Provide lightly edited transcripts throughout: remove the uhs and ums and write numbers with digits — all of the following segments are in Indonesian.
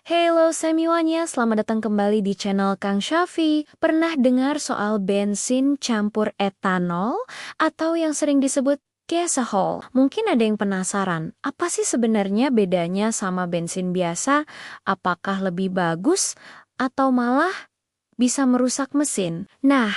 Halo semuanya, selamat datang kembali di channel Kang Shafi. Pernah dengar soal bensin campur etanol atau yang sering disebut gasohol? Mungkin ada yang penasaran, apa sih sebenarnya bedanya sama bensin biasa? Apakah lebih bagus atau malah bisa merusak mesin? Nah,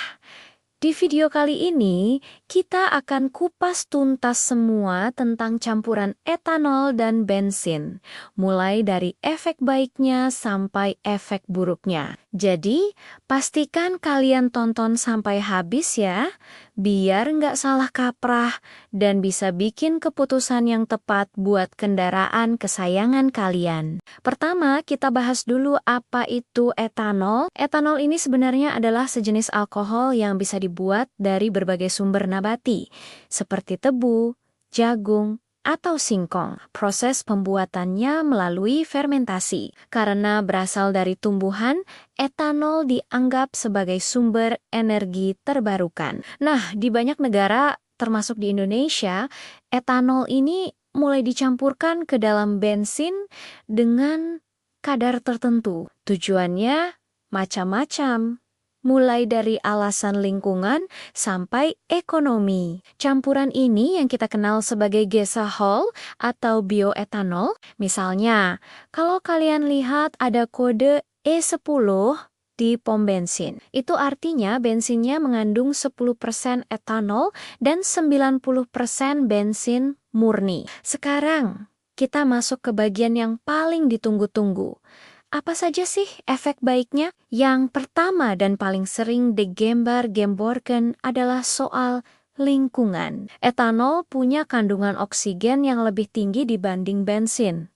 di video kali ini, kita akan kupas tuntas semua tentang campuran etanol dan bensin, mulai dari efek baiknya sampai efek buruknya. Jadi, pastikan kalian tonton sampai habis ya, biar nggak salah kaprah dan bisa bikin keputusan yang tepat buat kendaraan kesayangan kalian. Pertama, kita bahas dulu apa itu etanol. Etanol ini sebenarnya adalah sejenis alkohol yang bisa dibuat dari berbagai sumber nabati, seperti tebu, jagung, atau singkong. Proses pembuatannya melalui fermentasi. Karena berasal dari tumbuhan, etanol dianggap sebagai sumber energi terbarukan. Nah, di banyak negara, termasuk di Indonesia, etanol ini mulai dicampurkan ke dalam bensin dengan kadar tertentu. Tujuannya macam-macam, mulai dari alasan lingkungan sampai ekonomi. Campuran ini yang kita kenal sebagai gasohol atau bioetanol. Misalnya, kalau kalian lihat ada kode E10 di pom bensin, itu artinya bensinnya mengandung 10% etanol dan 90% bensin murni. Sekarang, kita masuk ke bagian yang paling ditunggu-tunggu. Apa saja sih efek baiknya? Yang pertama dan paling sering digembar-gemborkan adalah soal lingkungan. Etanol punya kandungan oksigen yang lebih tinggi dibanding bensin.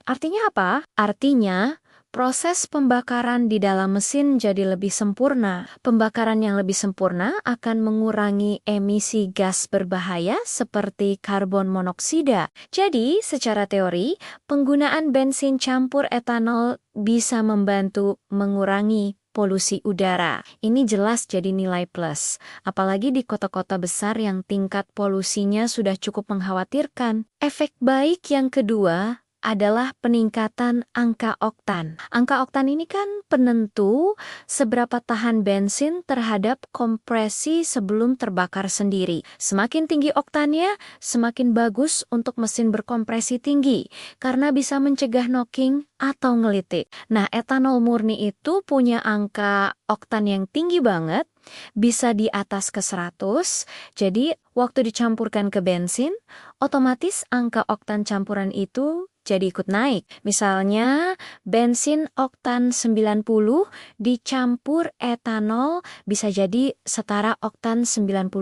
Artinya apa? Artinya, proses pembakaran di dalam mesin jadi lebih sempurna. Pembakaran yang lebih sempurna akan mengurangi emisi gas berbahaya seperti karbon monoksida. Jadi, secara teori, penggunaan bensin campur etanol bisa membantu mengurangi polusi udara. Ini jelas jadi nilai plus, apalagi di kota-kota besar yang tingkat polusinya sudah cukup mengkhawatirkan. Efek baik yang kedua adalah peningkatan angka oktan. Angka oktan ini kan penentu seberapa tahan bensin terhadap kompresi sebelum terbakar sendiri. Semakin tinggi oktannya, semakin bagus untuk mesin berkompresi tinggi, karena bisa mencegah knocking atau ngelitik. Nah, etanol murni itu punya angka oktan yang tinggi banget, bisa di atas ke 100, jadi waktu dicampurkan ke bensin, otomatis angka oktan campuran itu jadi ikut naik. Misalnya, bensin oktan 90 dicampur etanol bisa jadi setara oktan 92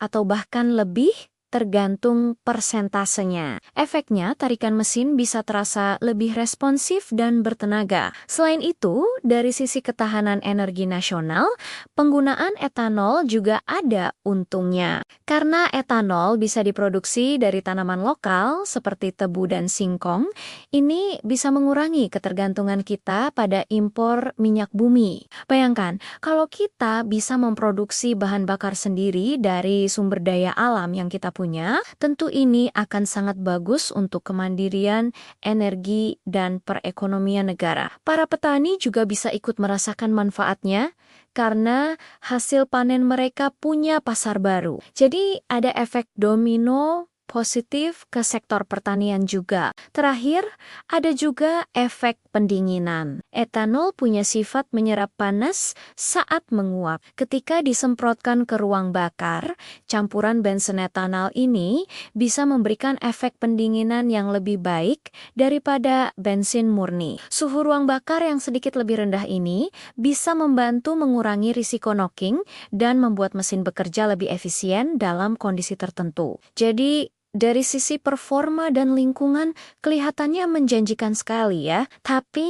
atau bahkan lebih tergantung persentasenya. Efeknya, tarikan mesin bisa terasa lebih responsif dan bertenaga. Selain itu, dari sisi ketahanan energi nasional, penggunaan etanol juga ada untungnya. Karena etanol bisa diproduksi dari tanaman lokal seperti tebu dan singkong, ini bisa mengurangi ketergantungan kita pada impor minyak bumi. Bayangkan, kalau kita bisa memproduksi bahan bakar sendiri dari sumber daya alam yang kita punya, tentu ini akan sangat bagus untuk kemandirian energi dan perekonomian negara. Para petani juga bisa ikut merasakan manfaatnya karena hasil panen mereka punya pasar baru. Jadi ada efek domino positif ke sektor pertanian juga. Terakhir, ada juga efek pendinginan. Etanol punya sifat menyerap panas saat menguap. Ketika disemprotkan ke ruang bakar, campuran bensin etanol ini bisa memberikan efek pendinginan yang lebih baik daripada bensin murni. Suhu ruang bakar yang sedikit lebih rendah ini bisa membantu mengurangi risiko knocking dan membuat mesin bekerja lebih efisien dalam kondisi tertentu. Jadi, dari sisi performa dan lingkungan, kelihatannya menjanjikan sekali ya. Tapi,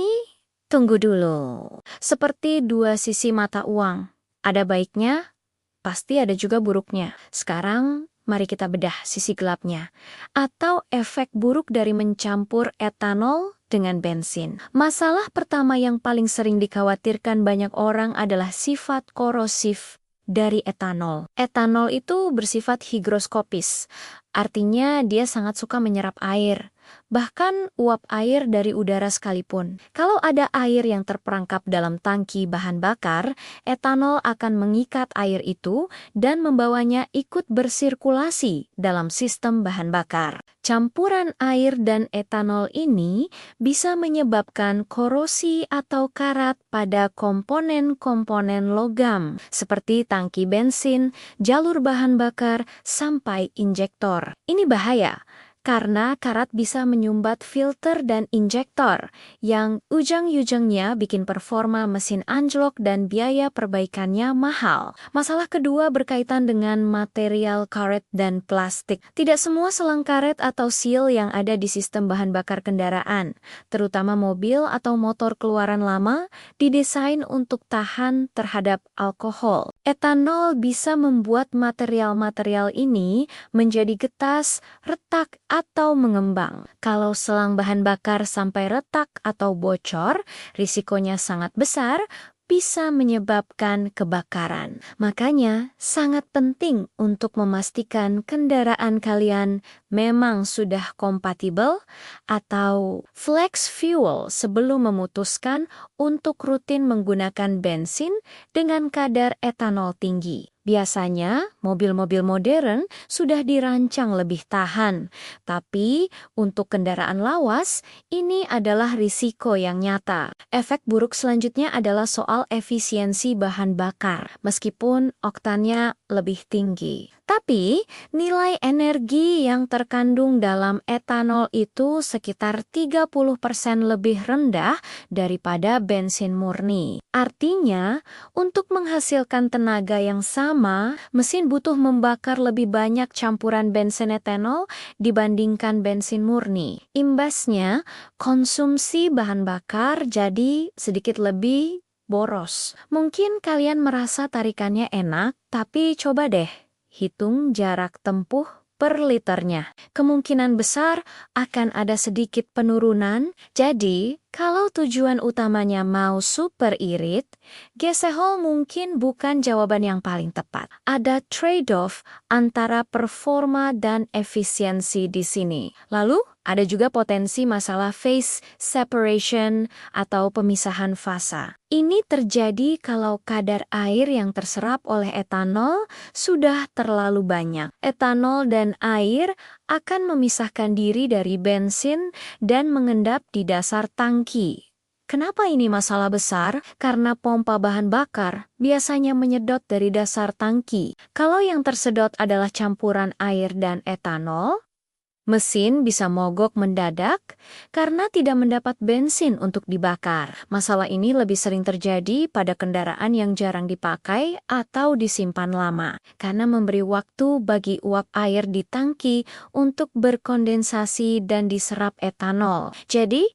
tunggu dulu. Seperti dua sisi mata uang. Ada baiknya, pasti ada juga buruknya. Sekarang, mari kita bedah sisi gelapnya. Atau efek buruk dari mencampur etanol dengan bensin. Masalah pertama yang paling sering dikhawatirkan banyak orang adalah sifat korosif dari etanol. Etanol itu bersifat higroskopis, artinya dia sangat suka menyerap air. bahkan uap air dari udara sekalipun. Kalau ada air yang terperangkap dalam tangki bahan bakar, etanol akan mengikat air itu dan membawanya ikut bersirkulasi dalam sistem bahan bakar. Campuran air dan etanol ini bisa menyebabkan korosi atau karat pada komponen-komponen logam, seperti tangki bensin, jalur bahan bakar, sampai injektor. Ini bahaya, karena karat bisa menyumbat filter dan injektor, yang ujung-ujungnya bikin performa mesin anjlok dan biaya perbaikannya mahal. Masalah kedua berkaitan dengan material karet dan plastik. Tidak semua selang karet atau seal yang ada di sistem bahan bakar kendaraan, terutama mobil atau motor keluaran lama, didesain untuk tahan terhadap alkohol. Etanol bisa membuat material-material ini menjadi getas, retak, atau mengembang. Kalau selang bahan bakar sampai retak atau bocor, risikonya sangat besar, bisa menyebabkan kebakaran. Makanya, sangat penting untuk memastikan kendaraan kalian memang sudah kompatibel atau flex fuel sebelum memutuskan untuk rutin menggunakan bensin dengan kadar etanol tinggi. Biasanya, mobil-mobil modern sudah dirancang lebih tahan, tapi untuk kendaraan lawas, ini adalah risiko yang nyata. Efek buruk selanjutnya adalah soal efisiensi bahan bakar, meskipun oktannya lebih tinggi. Tapi, nilai energi yang terkandung dalam etanol itu sekitar 30% lebih rendah daripada bensin murni. Artinya, untuk menghasilkan tenaga yang sama, mesin butuh membakar lebih banyak campuran bensin etanol dibandingkan bensin murni. Imbasnya, konsumsi bahan bakar jadi sedikit lebih boros. Mungkin kalian merasa tarikannya enak, tapi coba deh hitung jarak tempuh per liternya. Kemungkinan besar akan ada sedikit penurunan. Jadi, kalau tujuan utamanya mau super irit, gasohol mungkin bukan jawaban yang paling tepat. Ada trade-off antara performa dan efisiensi di sini. Lalu, ada juga potensi masalah phase separation atau pemisahan fasa. Ini terjadi kalau kadar air yang terserap oleh etanol sudah terlalu banyak. Etanol dan air akan memisahkan diri dari bensin dan mengendap di dasar tangki. Kenapa ini masalah besar? Karena pompa bahan bakar biasanya menyedot dari dasar tangki. Kalau yang tersedot adalah campuran air dan etanol, mesin bisa mogok mendadak karena tidak mendapat bensin untuk dibakar. Masalah ini lebih sering terjadi pada kendaraan yang jarang dipakai atau disimpan lama, karena memberi waktu bagi uap air di tangki untuk berkondensasi dan diserap etanol. Jadi,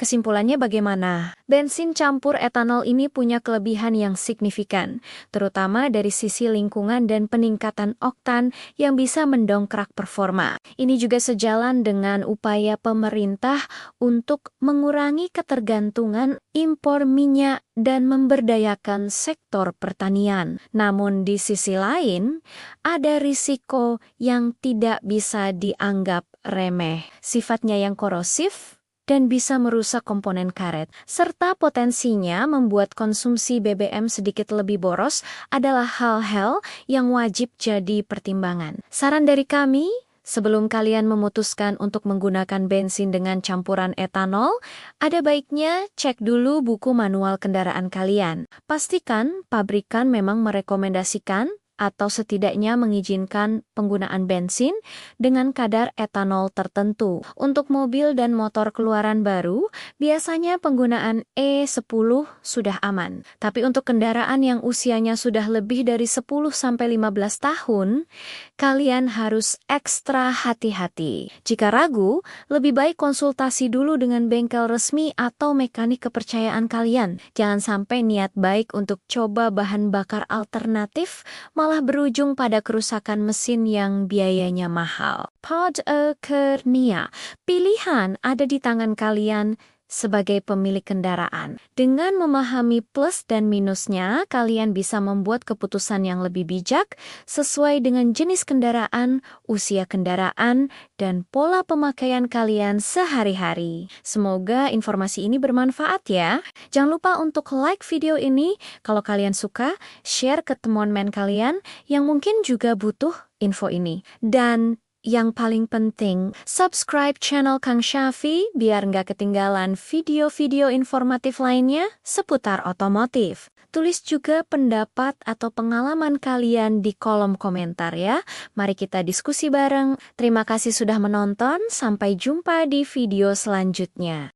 kesimpulannya bagaimana? Bensin campur etanol ini punya kelebihan yang signifikan, terutama dari sisi lingkungan dan peningkatan oktan yang bisa mendongkrak performa. Ini juga sejalan dengan upaya pemerintah untuk mengurangi ketergantungan impor minyak dan memberdayakan sektor pertanian. Namun di sisi lain, ada risiko yang tidak bisa dianggap remeh. Sifatnya yang korosif dan bisa merusak komponen karet, serta potensinya membuat konsumsi BBM sedikit lebih boros adalah hal-hal yang wajib jadi pertimbangan. Saran dari kami, sebelum kalian memutuskan untuk menggunakan bensin dengan campuran etanol, ada baiknya cek dulu buku manual kendaraan kalian. Pastikan pabrikan memang merekomendasikan atau setidaknya mengizinkan penggunaan bensin dengan kadar etanol tertentu. Untuk mobil dan motor keluaran baru, biasanya penggunaan E10 sudah aman. Tapi untuk kendaraan yang usianya sudah lebih dari 10-15 tahun, kalian harus ekstra hati-hati. Jika ragu, lebih baik konsultasi dulu dengan bengkel resmi atau mekanik kepercayaan kalian. Jangan sampai niat baik untuk coba bahan bakar alternatif malah berujung pada kerusakan mesin yang biayanya mahal. Pod Kernia, pilihan ada di tangan kalian. sebagai pemilik kendaraan. Dengan memahami plus dan minusnya, kalian bisa membuat keputusan yang lebih bijak sesuai dengan jenis kendaraan, usia kendaraan, dan pola pemakaian kalian sehari-hari. Semoga informasi ini bermanfaat ya. Jangan lupa untuk like video ini kalau kalian suka, share ke teman-teman kalian yang mungkin juga butuh info ini. Dan yang paling penting, subscribe channel Kang Shafi biar nggak ketinggalan video-video informatif lainnya seputar otomotif. Tulis juga pendapat atau pengalaman kalian di kolom komentar ya. Mari kita diskusi bareng. Terima kasih sudah menonton, sampai jumpa di video selanjutnya.